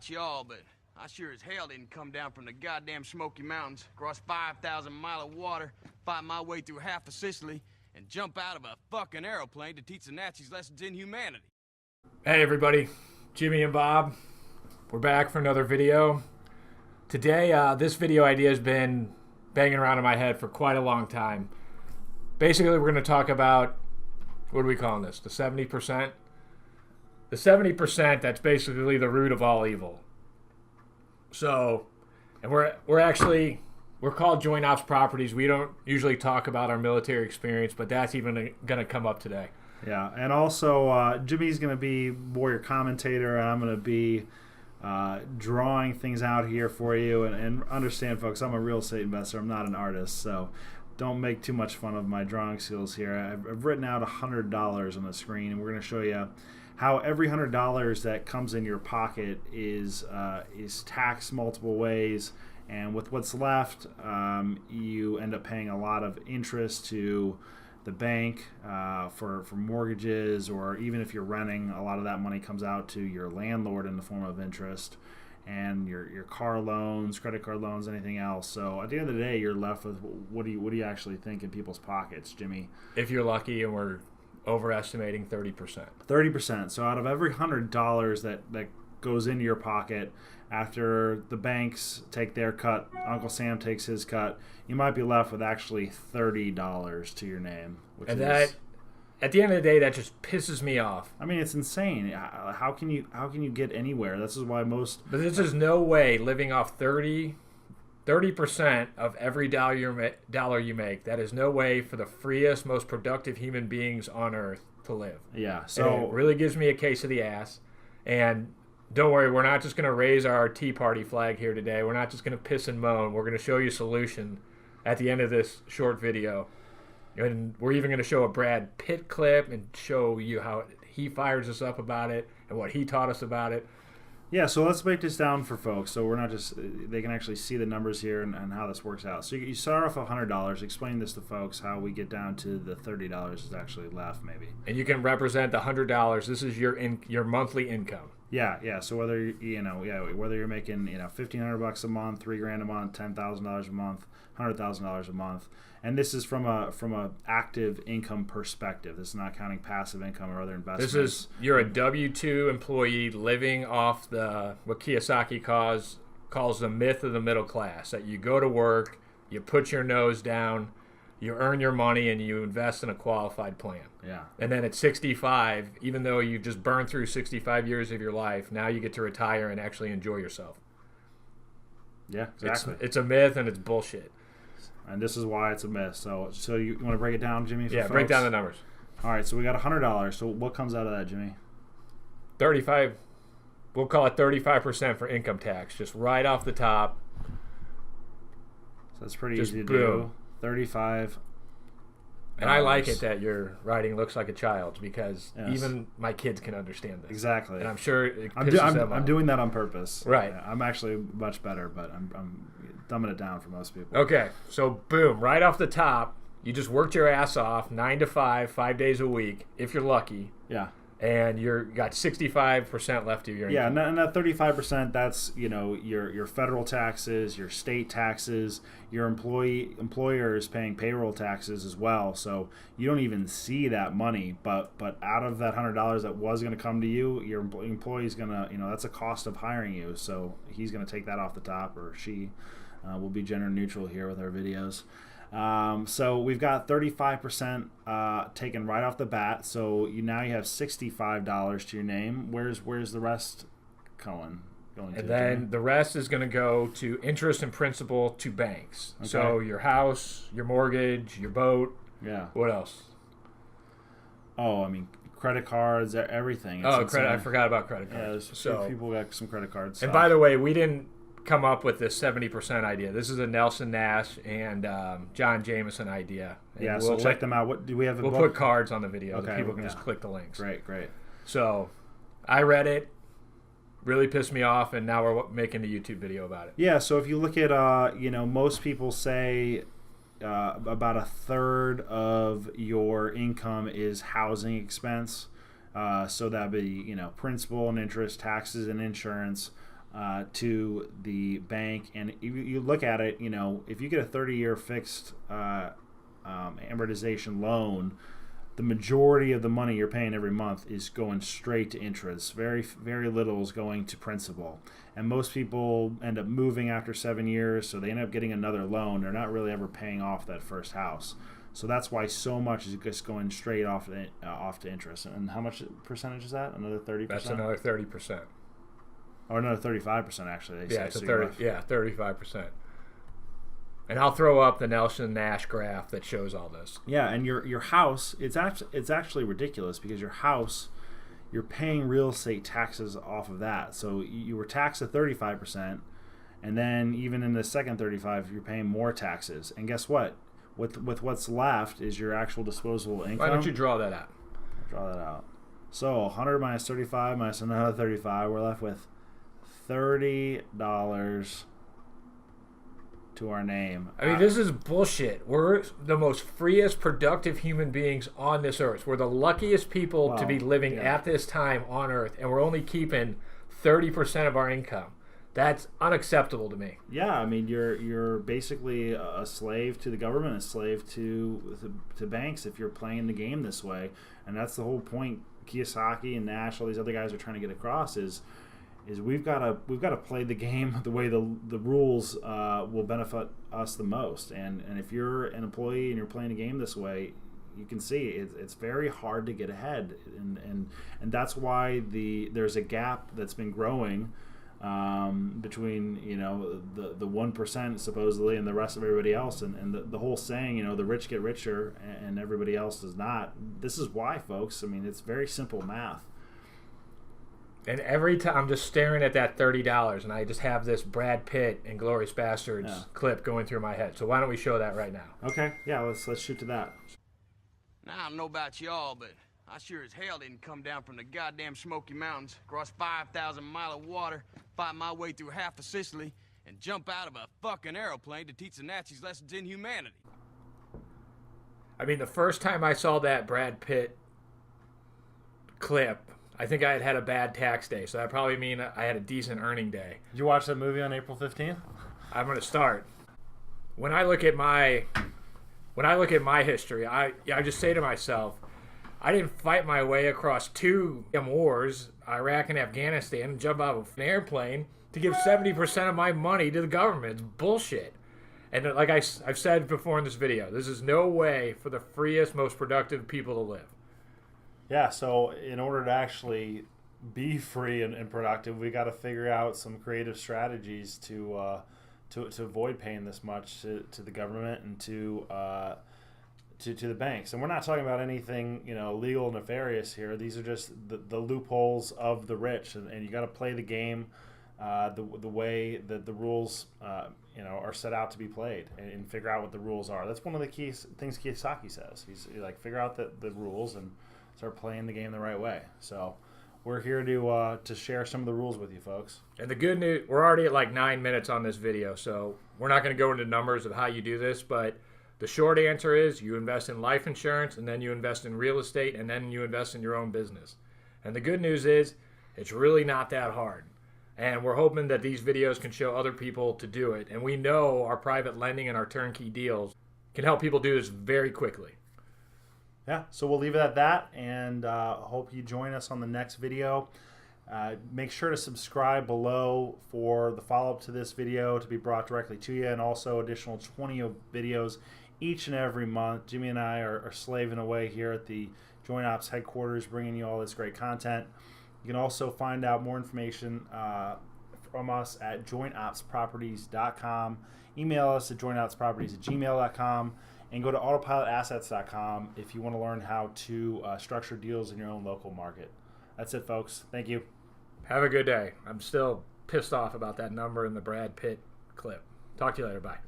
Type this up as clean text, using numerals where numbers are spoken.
about y'all, but I sure as hell didn't come down from the goddamn Smoky Mountains, cross 5,000 miles of water, fight my way through half of Sicily, and jump out of a fucking airplane to teach the Nazis lessons in humanity. Hey everybody, Jimmy and Bob. We're back for another video. Today, this video idea has been banging around in my head for quite a long time. Basically, we're going to talk about, what are we calling this? The 70%? The 70%, that's basically the root of all evil. So, and we're called Joint Ops Properties. We don't usually talk about our military experience, but that's even going to come up today. Yeah, and also Jimmy's going to be more your commentator, and I'm going to be drawing things out here for you. And understand, folks, I'm a real estate investor. I'm not an artist, so don't make too much fun of my drawing skills here. I've written out $100 on the screen, and we're going to show you how every $100 that comes in your pocket is taxed multiple ways, and with what's left, you end up paying a lot of interest to the bank for mortgages, or even if you're renting, a lot of that money comes out to your landlord in the form of interest, and your car loans, credit card loans, anything else. So at the end of the day, you're left with what do you actually think in people's pockets, Jimmy? If you're lucky, and we're overestimating 30%. 30%. So out of every $100 that goes into your pocket, after the banks take their cut, Uncle Sam takes his cut, you might be left with actually $30 to your name. And that, at the end of the day, that just pisses me off. I mean, it's insane. How can you get anywhere? This is why most. But this is no way living off 30% of every dollar you make. That is no way for the freest, most productive human beings on earth to live. Yeah. So and it really gives me a case of the ass. And don't worry, we're not just going to raise our Tea Party flag here today. We're not just going to piss and moan. We're going to show you a solution at the end of this short video. And we're even going to show a Brad Pitt clip and show you how he fires us up about it and what he taught us about it. Yeah, so let's break this down for folks, so we're not just, they can actually see the numbers here and how this works out. So you start off $100. Explain this to folks, how we get down to the $30 is actually left, maybe. And you can represent the $100. This is your monthly income. Yeah. So whether whether you're making $1,500 a month, $3,000 a month, $10,000 a month, $100,000 a month, and this is from a active income perspective. This is not counting passive income or other investments. This is, you're a W-2 employee living off what Kiyosaki calls the myth of the middle class. That you go to work, you put your nose down, you earn your money, and you invest in a qualified plan. Yeah. And then at 65, even though you've just burned through 65 years of your life, now you get to retire and actually enjoy yourself. Yeah, exactly. It's a myth and it's bullshit. And this is why it's a myth. So you want to break it down, Jimmy? Yeah, break down the numbers. All right, so we got $100. So what comes out of that, Jimmy? 35. We'll call it 35% for income tax, just right off the top. So that's pretty easy to do. 35. And I like it that your writing looks like a child's, because even my kids can understand this. Exactly. And I'm sure it pisses them off. I'm doing that on purpose. Right. Yeah, I'm actually much better, but I'm dumbing it down for most people. Okay, so boom, right off the top, you just worked your ass off 9 to 5, 5 days a week, if you're lucky. Yeah. And you're got 65% left of your income. Yeah, and that 35%, that's your federal taxes, your state taxes, your employer is paying payroll taxes as well. So you don't even see that money, but out of that $100 that was going to come to you, your employee's gonna that's a cost of hiring you. So he's going to take that off the top, or she. We'll be gender neutral here with our videos. So we've got 35% taken right off the bat. So now you have $65 to your name. Where's the rest going to? And then the rest is going to go to interest and principal to banks. Okay. So your house, your mortgage, your boat. Yeah. What else? Oh, I mean, credit cards, everything. Credit. I forgot about credit cards. Yeah, so people got some credit cards. And by the way, we didn't come up with this 70% idea. This is a Nelson Nash and John Jameson idea. And yeah, so check them out. What do we have? We'll put cards on the video. Okay, that people can just click the links. Great. So I read it, really pissed me off, and now we're making a YouTube video about it. Yeah, so if you look at most people say about a third of your income is housing expense. So that'd be principal and interest, taxes and insurance. to the bank. And you look at it, if you get a 30-year fixed amortization loan, the majority of the money you're paying every month is going straight to interest. Very, very little is going to principal. And most people end up moving after 7 years, so they end up getting another loan. They're not really ever paying off that first house. So that's why so much is just going straight off to interest. And how much percentage is that? Another 30%? That's another 30%. Or another 35%, actually. They Yeah, say. it's a So 35%. And I'll throw up the Nelson Nash graph that shows all this. Yeah, and your house, it's actually ridiculous because your house, you're paying real estate taxes off of that. So you were taxed at 35%, and then even in the second 35, you're paying more taxes. And guess what? With what's left is your actual disposable income. Why don't you draw that out? Draw that out. So 100 minus 35 minus another 35, we're left with $30 to our name. I mean, this is bullshit. We're the most freest, productive human beings on this earth. We're the luckiest people to be living at this time on earth, and we're only keeping 30% of our income. That's unacceptable to me. Yeah, I mean, you're basically a slave to the government, a slave to banks if you're playing the game this way, and that's the whole point. Kiyosaki and Nash, all these other guys are trying to get across is we've got to play the game the way the rules will benefit us the most. And if you're an employee and you're playing a game this way, you can see it's very hard to get ahead. And that's why there's a gap that's been growing between the 1% supposedly and the rest of everybody else. And the whole saying, the rich get richer and everybody else does not. This is why, folks. I mean, it's very simple math. And every time I'm just staring at that $30, and I just have this Brad Pitt Inglorious Basterds clip going through my head. So why don't we show that right now? Okay, yeah, let's shoot to that. Now, I don't know about y'all, but I sure as hell didn't come down from the goddamn Smoky Mountains, cross 5,000 miles of water, fight my way through half of Sicily, and jump out of a fucking airplane to teach the Nazis lessons in humanity. I mean, the first time I saw that Brad Pitt clip, I think I had a bad tax day, so that probably mean I had a decent earning day. Did you watch that movie on April 15th? I'm going to start. When I look at my history, I just say to myself, I didn't fight my way across 2 wars, Iraq and Afghanistan, and jump out of an airplane to give 70% of my money to the government. It's bullshit. And like I've said before in this video, this is no way for the freest, most productive people to live. Yeah, so in order to actually be free and productive, we got to figure out some creative strategies to avoid paying this much to the government and to the banks. And we're not talking about anything legal, nefarious here. These are just the loopholes of the rich, and you got to play the game the way that the rules are set out to be played, and figure out what the rules are. That's one of the key things Kiyosaki says. He's like, figure out the rules and start playing the game the right way. So we're here to share some of the rules with you folks. And the good news, we're already at like 9 minutes on this video, so we're not going to go into numbers of how you do this, but the short answer is you invest in life insurance, and then you invest in real estate, and then you invest in your own business. And the good news is it's really not that hard. And we're hoping that these videos can show other people to do it. And we know our private lending and our turnkey deals can help people do this very quickly. Yeah, so we'll leave it at that, and hope you join us on the next video. Make sure to subscribe below for the follow-up to this video to be brought directly to you, and also additional 20 videos each and every month. Jimmy and I are slaving away here at the Joint Ops headquarters, bringing you all this great content. You can also find out more information from us at jointopsproperties.com. Email us at jointopsproperties@gmail.com. And go to autopilotassets.com if you want to learn how to structure deals in your own local market. That's it, folks. Thank you. Have a good day. I'm still pissed off about that number in the Brad Pitt clip. Talk to you later. Bye.